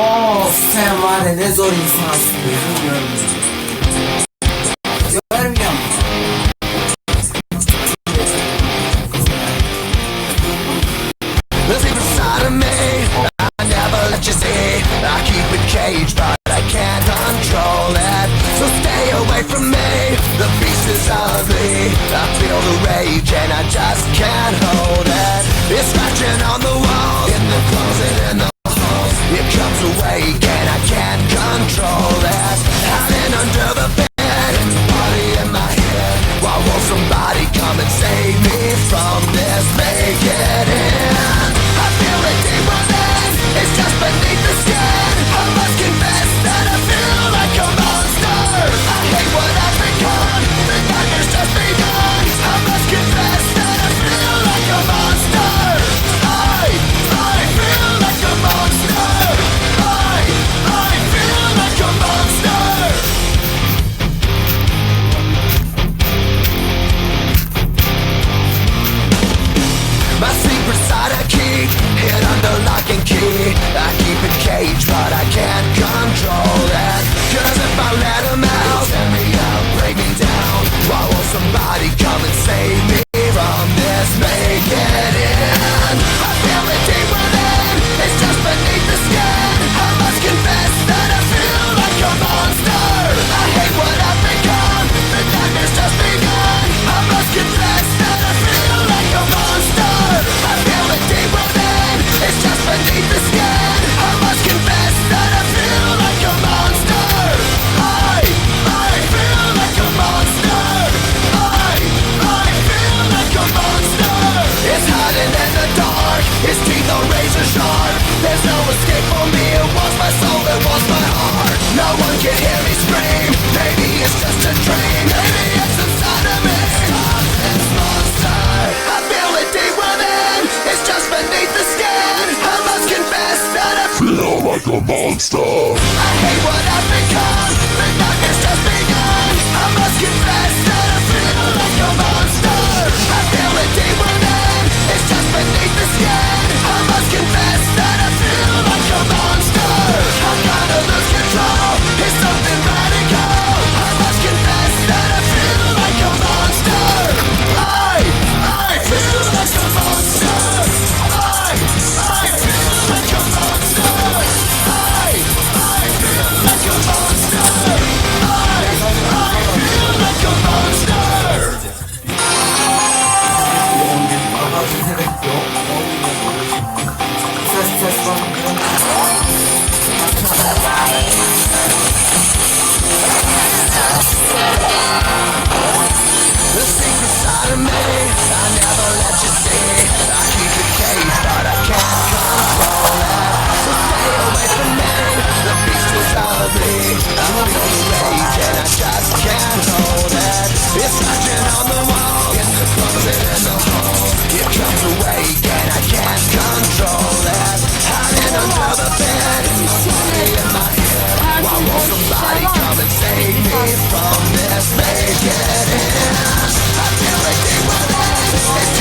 Of sen var ya ne zor insansın. Görmüyor musun? Görmüyor musun? The secret side of me, I never let you see. I keep it caged, but I can't control it. So stay away from me, the beast is ugly. I feel the rage and I just can't hold it. It's scratching on the walls, in the closet, in the halls. It comes awake and I can't control it. Hiding under the bed, and the body in my head. Why won't somebody come and save me from this? Make it in. I feel it deep within, it's just beneath the skin. I must confess that I feel like a monster. I hate what I've become, the nightmare's just begun. I must confess that I feel like a monster. I feel like a monster. I feel like a monster. My secret side I keep hid under lock and key. I keep it caged, but I can't control it. Cause if I let them out, tear me up, break me down. Why won't somebody come and save me from this? Make it in. I feel it deep within, it's just beneath the skin. I must confess that I feel like a monster. I hate what I've become, the nightmare's just begun. I must confess that I feel like a monster. I feel it deep within, it's just beneath the skin. I must confess that I feel like a monster. I feel like a monster. I feel like a monster. It's hiding in the dark, its teeth are razor sharp. There's no escape for me, it wants my soul, it wants my heart. No one can hear me scream, maybe it's just a dream. Maybe it's inside of me. Stop this monster. I feel it deep within, it's just beneath the skin. I must confess that I feel like a monster. I hate what I've become, the nightmare's just begun. I must confess that I feel like a monster. I feel it deep within, it's just beneath the skin. I must confess that I feel like a monster. I'm gonna lose control, it's something radical. I must confess that I feel like a monster. I feel like a monster. I feel like a monster. I feel like a monster. I feel like a monster. Ses var. The secret side of me, I never let you see. I keep it caged, but I can't control it. So stay away from me, the beast is ugly. I feel the rage and I just can't hold it. It's scratching on the wall, in the closet, in the hall. It comes awake and I can't control it. Hiding under the bed, and the body in my head. Why won't somebody come and save me from this? Make it in. I feel it deep within, it's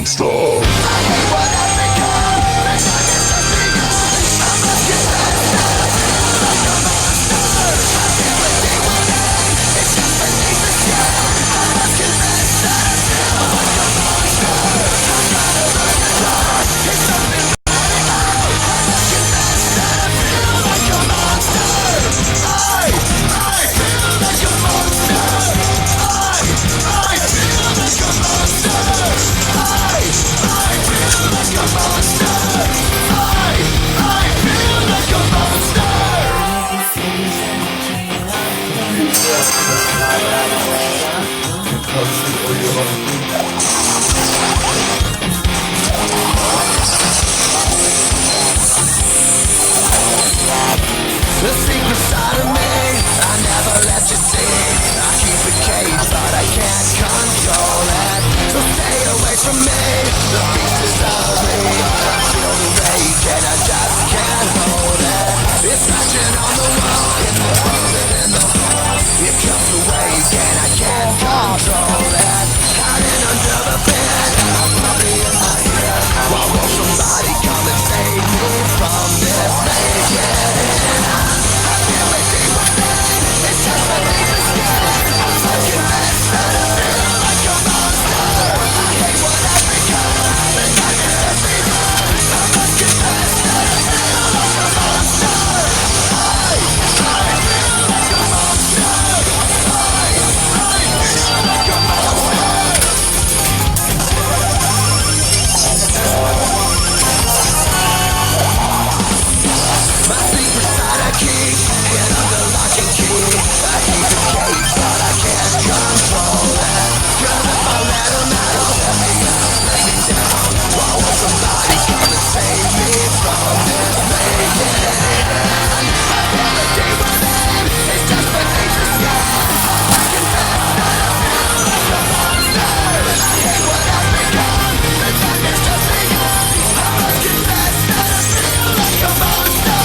monster. I hate what I've become. The darkness has begun. I must confess that I feel like a monster. I feel a demon in. It's just beneath the skin. I must confess that I feel like a monster. I'm not a look at dark. It's something radical. I must confess that I feel like a monster. I feel like a monster. I feel like a monster. I feel like a monster. I feel like a monster. The secret side of me, I never let you see. I keep it caged, but I can't control it. So stay away from me, the beast is ugly. I feel the rage and I just can't hold it. It's scratching on the wall, it's frozen in the hole. It comes the wave and I can't control it. Hiding under the bed, I'm bloody in my head. Why won't somebody come and save me from this naked? I feel it deep within, it's just beneath the skin. I must confess that I feel like a monster. I hate what I've become, the darkness has begun. I must confess that I feel like a monster. I feel like a monster. I feel like a monster. My secret side I keep hid under lock and key. I keep it caged, but I can't control it. 'Cause if I let 'em out, let me down. Why won't somebody come and save me from this naked? I feel it deep within, it's just beneath the skin. I confess that I feel like a monster. I hate what I've become, the darkness just begun. I must confess that I feel like a monster.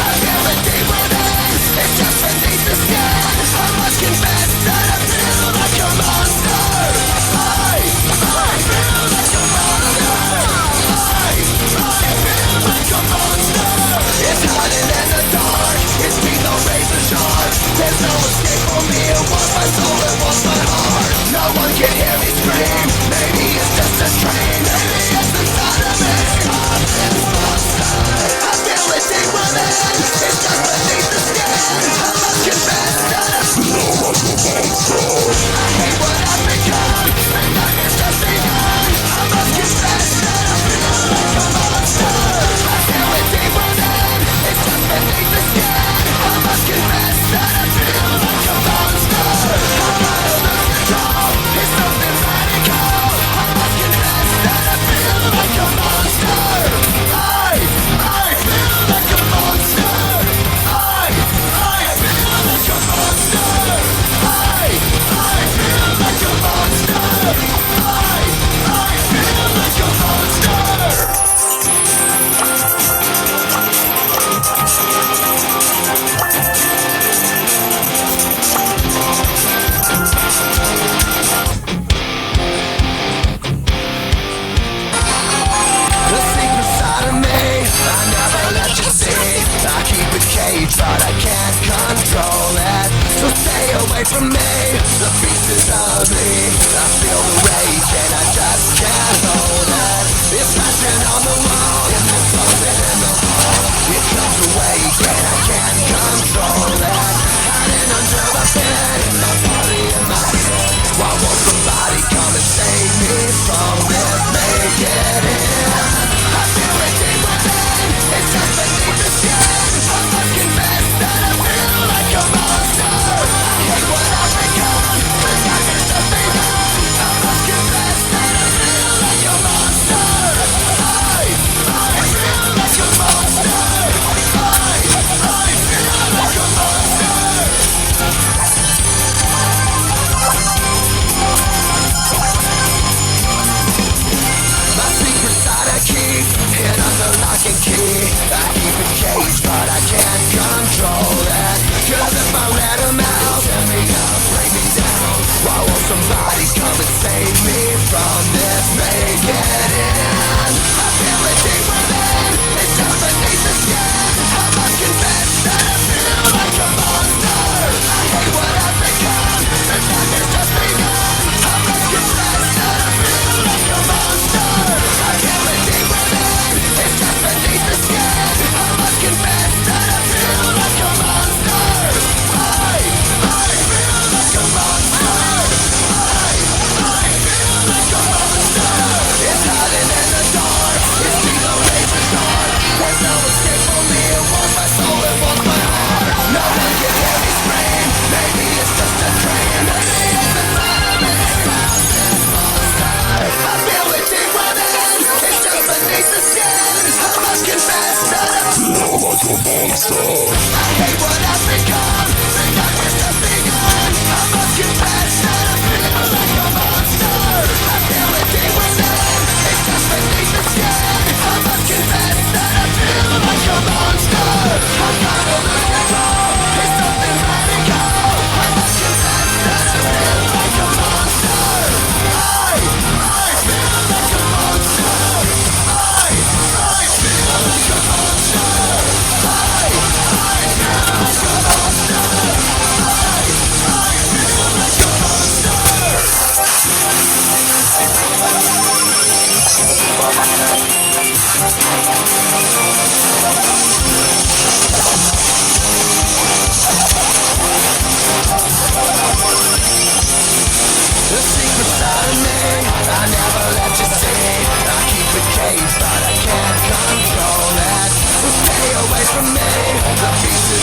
I feel it deep within, it's just beneath the skin. I must confess that I feel like a monster. I feel like a monster. I feel like a monster. It's hiding in the dark, its teeth are razor sharp. There's no escape for me, it wants my soul, it wants my heart. No one can hear me scream, maybe it's just a dream. Maybe it's inside of me, I'm this monster. I feel it deep within, it's just beneath the skin. I must confess that I feel like a monster. I hate what I've become, the darkness has begun. I must confess that I feel like a monster. I feel it deep within, it's just beneath the skin. I must confess that I feel like a monster. I'm not under control, it's something radical. I must confess that I feel like a monster. I feel like a monster. I feel like a monster. I feel like a monster. I feel like a monster. The secret side of me, I never let you see. I keep it caged, but I can't control it. So stay away from me, the beast is ugly. I feel the rage and I just can't hold it. It's scratching on the wall, and it's frozen in the hole. It comes awake and I can't control it. Hiding under the bed, in my body in my head. Why won't somebody come and save me from this naked end? I feel it deep within, it's just beneath the skin. I must confess that I feel like a monster. I hate what I've become, the darkness has begun. I must confess that I feel like a monster. I feel like a monster. I feel like a monster. beneath the skin. I must confess that I feel like a monster. I hate what I've become. The darkness has begun. I must confess that I feel like a monster. I feel it deep within. It's just beneath the skin. I must confess that I feel like a monster. I'm gonna lose control. It's something radical. I must confess that I feel like a monster. I feel like a monster. I feel like a monster. I feel like a monster. I feel like a The secret side of me, I never let you see. I keep it caged, but I can't control it. Stay away from me, the pieces